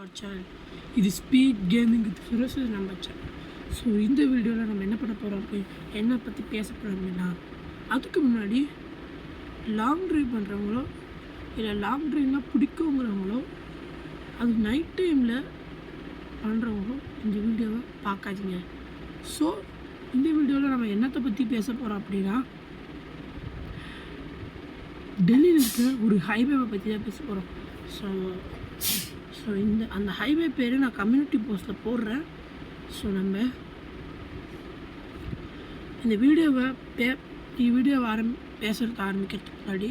our channel. இது speed gaming with Firoz நம்ம channel. So இந்த வீடியோவில் நம்ம என்ன பண்ண போகிறோம் என்ன பற்றி பேச போகிறோம் அப்படின்னா, அதுக்கு முன்னாடி லாங் ட்ரைவ் பண்ணுறவங்களோ இல்லை லாங் ட்ரைவ்னால் பிடிக்குங்கிறவங்களோ அது நைட் டைமில் பண்ணுறவங்களோ இந்த வீடியோவை பார்க்காதீங்க. ஸோ இந்த வீடியோவில் நம்ம என்னத்தை பற்றி பேச போகிறோம் அப்படின்னா, டெல்லியில் இருக்கிற ஒரு ஹைவேவை பற்றி தான் பேச போகிறோம். ஸோ அந்த ஹைவே பேர் நான் கம்யூனிட்டி போஸ்ட்டில் போடுறேன். ஸோ நம்ம இந்த வீடியோவை பேசுகிறதுக்கு ஆரம்பிக்கிறதுக்கு முன்னாடி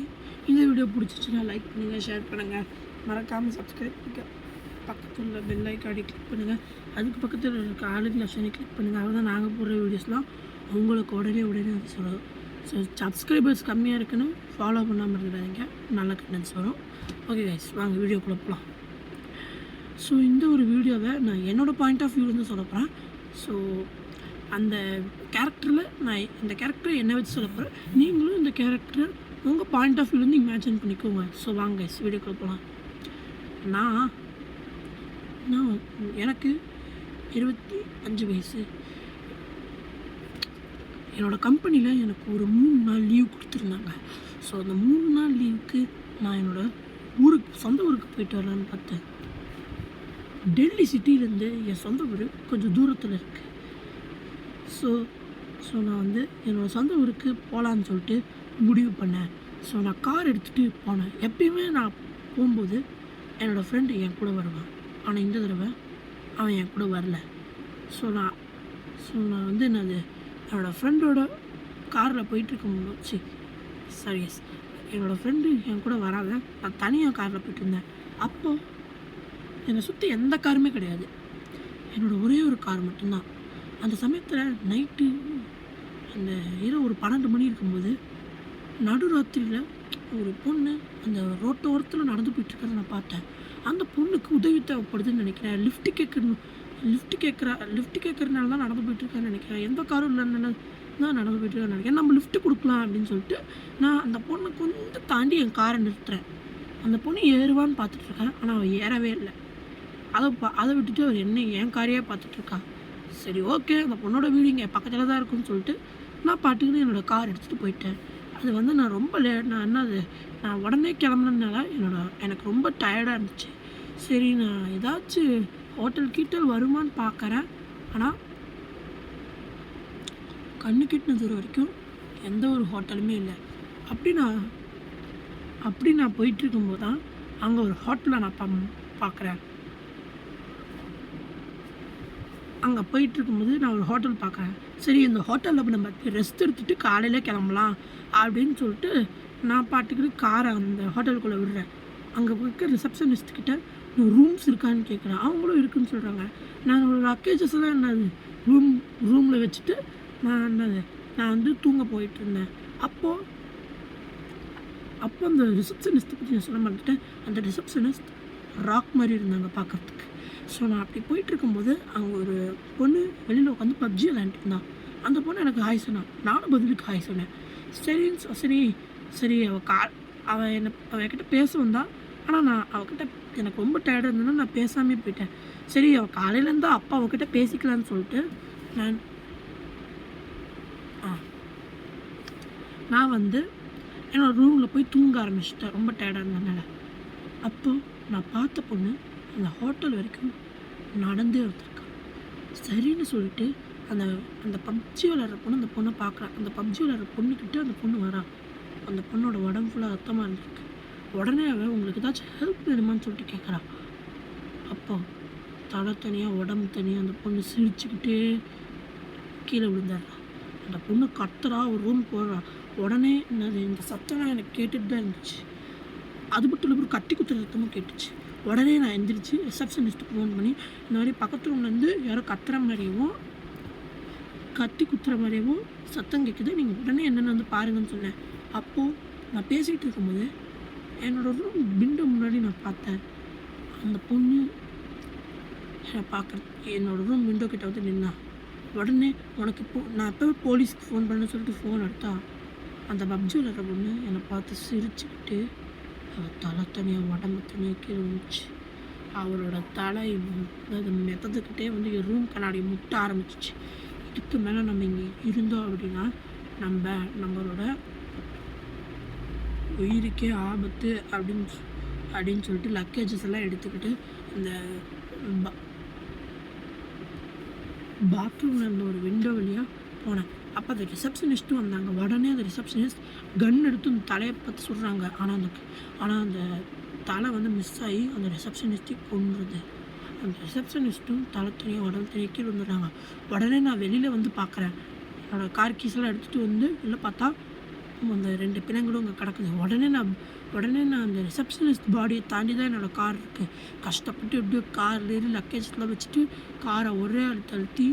இந்த வீடியோ பிடிச்சிச்சுன்னா லைக் பண்ணுங்கள், ஷேர் பண்ணுங்கள், மறக்காமல் சப்ஸ்கிரைப் பண்ணுங்கள், பக்கத்தில் உள்ள பெல் ஐக்கானை கிளிக் பண்ணுங்கள், அதுக்கு பக்கத்தில் இருக்க ஆளுக்கு லட்சணை கிளிக் பண்ணுங்கள். அப்போ தான் நாங்கள் போடுற வீடியோஸ்லாம் உங்களுக்கு உடனே அது சொல்லுவோம். ஸோ சப்ஸ்கிரைபர்ஸ் கம்மியாக இருக்குன்னு ஃபாலோ பண்ணாமல் இருக்கிறாங்க, நல்ல கண்டென்ட்ஸ் வரும். ஓகே கைஸ், வாங்க வீடியோக்குள்ளே போகலாம். ஸோ இந்த ஒரு வீடியோவை நான் என்னோடய பாயிண்ட் ஆஃப் வியூலேருந்து சொல்ல போகிறேன். ஸோ அந்த கேரக்டரில் நான் இந்த கேரக்டரை என்ன வச்சு சொல்ல போகிறேன், நீங்களும் இந்த கேரக்டரை உங்கள் பாயிண்ட் ஆஃப் வியூலேருந்து இமேஜின் பண்ணிக்கோங்க. ஸோ வாங்க கைஸ் வீடியோக்குள்ளே போகலாம். நான் எனக்கு 25 வயசு. என்னோடய கம்பெனியில் எனக்கு ஒரு 3 நாள் லீவ் கொடுத்துருந்தாங்க. ஸோ அந்த 3 நாள் லீவுக்கு நான் என்னோடய சொந்த ஊருக்கு போயிட்டு வரலான்னு பார்த்தேன். டெல்லி சிட்டியிலேருந்து என் சொந்த ஊர் கொஞ்சம் தூரத்தில் இருக்குது. ஸோ நான் என்னோடய சொந்த ஊருக்கு போகலான்னு சொல்லிட்டு முடிவு பண்ணேன். ஸோ நான் கார் எடுத்துகிட்டு போனேன். எப்பயுமே நான் போகும்போது என்னோடய ஃப்ரெண்டு என் கூட வருவான். ஆனால் இந்த தடவை அவன் என் கூட வரல. ஸோ நான் என்னோடய ஃப்ரெண்டோட காரில் போயிட்டுருக்கும்போது என்னோடய ஃப்ரெண்டு என் கூட வராத, நான் தனியாக காரில் போயிட்டுருந்தேன். அப்போது என்னை சுற்றி எந்த காருமே கிடையாது, என்னோடய ஒரே ஒரு கார் மட்டும்தான். அந்த சமயத்தில் நைட்டு அந்த இரவு ஒரு 12 மணி இருக்கும்போது நடுராத்திரியில் ஒரு பொண்ணு அந்த ரோட்டு ஓரத்தில் நடந்து போயிட்டுருக்கிறத நான் பார்த்தேன். அந்த பொண்ணுக்கு உதவி தேவைப்படுதுன்னு நினைக்கிறேன். லிஃப்ட் கேட்குறதுனால தான் நடந்து போயிட்டுருக்கான்னு நினைக்கிறேன். எந்த காரும் இல்லைன்னு தான் நடந்து போயிட்டுருக்கான்னு நினைக்கிறேன். நம்ம லிஃப்ட்டு கொடுக்கலாம் அப்படின்னு சொல்லிட்டு நான் அந்த பொண்ணை கொஞ்சம் தாண்டி என் காரை நிறுத்துறேன். அந்த பொண்ணு ஏறுவான்னு பார்த்துட்ருக்கேன், ஆனால் அவள் ஏறவே இல்லை. அதை விட்டுட்டு அவர் என் காரையே பார்த்துட்ருக்கா. சரி ஓகே, அந்த பொண்ணோட வீடு இங்கே பக்கத்தில் தான் இருக்குன்னு சொல்லிட்டு நான் பாட்டுக்குன்னு என்னோடய கார் எடுத்துகிட்டு போயிட்டேன். அது நான் ரொம்ப நான் உடனே கிளம்புனதுனால எனக்கு ரொம்ப டயர்டாக இருந்துச்சு. சரி நான் ஏதாச்சும் ஹோட்டல் வருமானு பார்க்குறேன். ஆனால் கண்ணு கிட்டின தூரம் வரைக்கும் எந்த ஒரு ஹோட்டலுமே இல்லை. அப்படி நான் போயிட்டுருக்கும்போது தான் அங்கே ஒரு ஹோட்டலை நான் பார்க்குறேன். அங்கே போயிட்டுருக்கும்போது நான் ஒரு ஹோட்டல் பார்க்குறேன். சரி இந்த ஹோட்டலில் நம்ம ரெஸ்ட் எடுத்துகிட்டு காலையில் கிளம்பலாம் அப்படின்னு சொல்லிட்டு நான் பாட்டுக்கிட்டு காரை அந்த ஹோட்டலுக்குள்ளே விடுறேன். அங்கே போய்க்க ரிசப்ஷனிஸ்ட்கிட்ட ரூம்ஸ் இருக்கான்னு கேட்குறேன். அவங்களும் இருக்குதுன்னு சொல்கிறாங்க. நான் ஒரு லக்கேஜஸ் எல்லாம் ரூமில் வச்சுட்டு நான் தூங்க போயிட்டுருந்தேன். அப்போ அந்த ரிசப்ஷனிஸ்ட்டை பற்றி நான் சொல்ல மாட்டேன். அந்த ரிசப்ஷனிஸ்ட் ராக் மாதிரி இருந்தாங்க பார்க்குறதுக்கு. ஸோ நான் அப்படி போயிட்டுருக்கும்போது அங்கே ஒரு பொண்ணு வெளியில் உட்காந்து பப்ஜி விளையாண்டுருந்தான். அந்த பொண்ணு எனக்கு ஹாய் சொன்னான், நானும் பதிலுக்கு ஹாய் சொன்னேன். சரி அவள் என்கிட்ட பேச வந்தாள். ஆனால் நான் அவகிட்ட எனக்கு ரொம்ப டயர்டாக இருந்ததுன்னா நான் பேசாமே போயிட்டேன். சரி அவள் காலையிலேருந்தா அப்பா அவகிட்ட பேசிக்கலான்னு சொல்லிட்டு நான் என்னோடய ரூமில் போய் தூங்க ஆரம்பிச்சிட்டேன், ரொம்ப டயர்டாக இருந்ததுனால. அப்போது நான் பார்த்த பொண்ணு அந்த ஹோட்டல் வரைக்கும் நடந்தே வந்துருக்கான். சரின்னு சொல்லிட்டு அந்த பப்ஜி விளையாடுற பொண்ணு அந்த பொண்ணை பார்க்குறான். அந்த பப்ஜி விளையாடுற பொண்ணுக்கிட்ட அந்த பொண்ணு வரா. அந்த பொண்ணோட உடம்பு ஃபுல்லாக ரத்தமாக இருந்திருக்கு. உடனே அவன் உங்களுக்கு ஏதாச்சும் ஹெல்ப் வேணுமான்னு சொல்லிட்டு கேட்குறான். அப்போ தலை தனியாக உடம்பு தனியாக அந்த பொண்ணு சிரிச்சுக்கிட்டே கீழே விழுந்துடுறான். அந்த பொண்ணு கத்துறா, ஒரு ரூம் போடுறான். உடனே இந்த சத்தம்லாம் எனக்கு கேட்டுட்டு தான் இருந்துச்சு. அது மட்டும் இல்லை, ஒரு கத்தி குத்துற சத்தமும் கேட்டுச்சு. உடனே நான் எந்திரிச்சு ரிசப்ஷனிஸ்ட்டுக்கு ஃபோன் பண்ணி இந்த மாதிரி பக்கத்து ரூம்லேருந்து யாரோ கத்துற மாதிரியவும் கத்தி குத்துற மாதிரியவும் சத்தம் கேட்குது, நீங்கள் உடனே என்னென்னு பாருங்கன்னு சொன்னேன். அப்போது நான் பேசிகிட்டு இருக்கும்போது என்னோடய ரூம் விண்டோ முன்னாடி நான் பார்த்தேன். அந்த பொண்ணு என்னோடய ரூம் விண்டோ கிட்ட நின்னா. உடனே நான் எப்போ போலீஸ்க்கு ஃபோன் பண்ணேன்னு சொல்லிட்டு ஃபோன் எடுத்தா அந்த பப்ஜி விளையாடுற பொண்ணு என்னை பார்த்து சிரிச்சுக்கிட்டு அவள் தலை தனியாக உடம்பு தனியாக கீழே வந்துச்சு. அவரோட தலை அது மெத்தத்துக்கிட்டே வந்து என் ரூம் கண்ணாடி முட்ட ஆரம்பிச்சிச்சு. இதுக்கு மேலே நம்ம இங்கே இருந்தோம் அப்படின்னா நம்மளோட உயிருக்கே ஆபத்து அப்படின்னு சொல்லிட்டு லக்கேஜஸ் எல்லாம் எடுத்துக்கிட்டு இந்த பாத்ரூமில் இருந்த ஒரு விண்டோ வழியாக போனேன். அப்போ அந்த ரிசப்ஷனிஸ்ட்டும் வந்தாங்க. உடனே அந்த ரிசப்ஷனிஸ்ட் கன் எடுத்து அந்த தலையை பற்றி சொல்கிறாங்க. ஆனால் அந்த தலை வந்து மிஸ் ஆகி அந்த ரிசப்ஷனிஸ்ட்டை கொன்றுது. அந்த ரிசப்ஷனிஸ்ட்டும் தலை தனியாக உடல் தனியாக கீழே வந்துடுறாங்க. உடனே நான் வெளியில் வந்து பார்க்குறேன். என்னோடய கார் கீஸெல்லாம் எடுத்துகிட்டு வந்து வெளில பார்த்தா அந்த 2 பிணங்களும் அங்கே கிடக்குது. உடனே நான் அந்த ரிசப்ஷனிஸ்ட் பாடியை தாண்டி தான் என்னோடய கார் இருக்குது. கஷ்டப்பட்டு எப்படியோ காரில் ஏறி லக்கேஜ்லாம் வச்சுட்டு காரை ஒரே அழுத்தி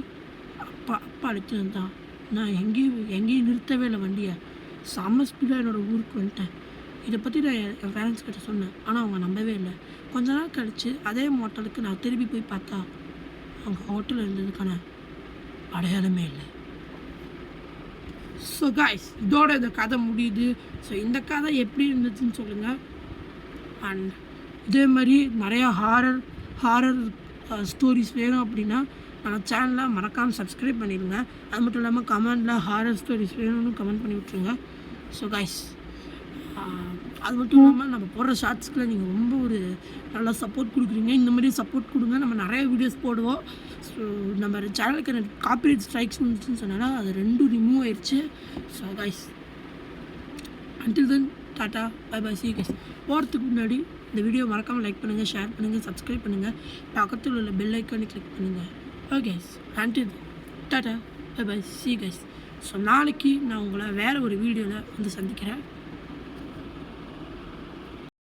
அப்பா அழுத்தி வந்தான். நான் எங்கேயும் நிறுத்தவே இல்லை வண்டியை. செம்ம ஸ்பீடாக என்னோடய ஊருக்கு வந்துட்டேன். இதை பற்றி நான் என் பேரண்ட்ஸ் கிட்ட சொன்னேன். ஆனால் அவங்க நம்பவே இல்லை. கொஞ்ச நாள் கழித்து அதே ஹோட்டலுக்கு நான் திரும்பி போய் பார்த்தா அவங்க ஹோட்டலில் இருந்ததுக்கான அடையாளமே இல்லை. ஸோ காய்ஸ், இதோட இந்த கதை முடியுது. ஸோ இந்த கதை எப்படி இருந்துச்சுன்னு சொல்லுங்கள். அண்ட் இதே மாதிரி நிறையா ஹாரர் ஸ்டோரிஸ் வேணும் அப்படின்னா நம்ம சேனலை மறக்காமல் சப்ஸ்கிரைப் பண்ணிடுங்க. அது மட்டும் இல்லாமல் கமெண்டில் ஹாரர் ஸ்டோரிஸ் வேணும்னு கமெண்ட் பண்ணி விட்ருங்க. ஸோ காய்ஸ், அது மட்டும் இல்லாமல் நம்ம போடுற ஷார்ட்ஸ்க்குள்ள நீங்கள் ரொம்ப ஒரு நல்லா சப்போர்ட் கொடுக்குறீங்க. இந்த மாதிரி சப்போர்ட் கொடுங்க. நம்ம நிறைய வீடியோஸ் போடுவோம். ஸோ நம்ம சேனலுக்கு எனக்கு காப்பிரைட் ஸ்ட்ரைக்ஸ் வந்துச்சுன்னு சொன்னால் அது 2 ரிமூவ் ஆயிடுச்சு. So guys, until then tata bye bye see guys. போகிறதுக்கு முன்னாடி இந்த வீடியோ மறக்காமல் லைக் பண்ணுங்கள், ஷேர் பண்ணுங்கள், சப்ஸ்கிரைப் பண்ணுங்கள், பக்கத்தில் உள்ள பெல் ஐக்கானை கிளிக் பண்ணுங்கள். Okay, until tata bye bye see guys. So நாளைக்கு நான் உங்களை வேறு ஒரு வீடியோவில் வந்து சந்திக்கிறேன்.